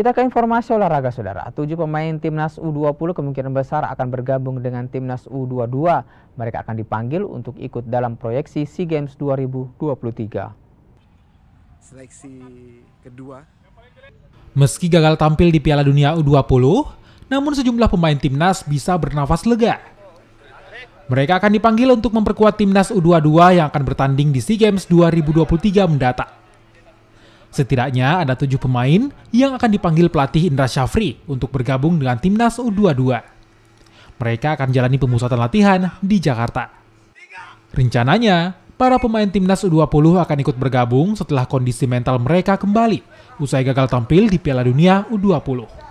Kita ke informasi olahraga, saudara. 7 pemain timnas U20 kemungkinan besar akan bergabung dengan timnas U22. Mereka akan dipanggil untuk ikut dalam proyeksi SEA Games 2023. Seleksi kedua. Meski gagal tampil di Piala Dunia U20, namun sejumlah pemain timnas bisa bernafas lega. Mereka akan dipanggil untuk memperkuat timnas U22 yang akan bertanding di SEA Games 2023 mendatang. Setidaknya ada 7 pemain yang akan dipanggil pelatih Indra Syafri untuk bergabung dengan timnas U22. Mereka akan jalani pemusatan latihan di Jakarta. Rencananya, para pemain timnas U20 akan ikut bergabung setelah kondisi mental mereka kembali usai gagal tampil di Piala Dunia U20.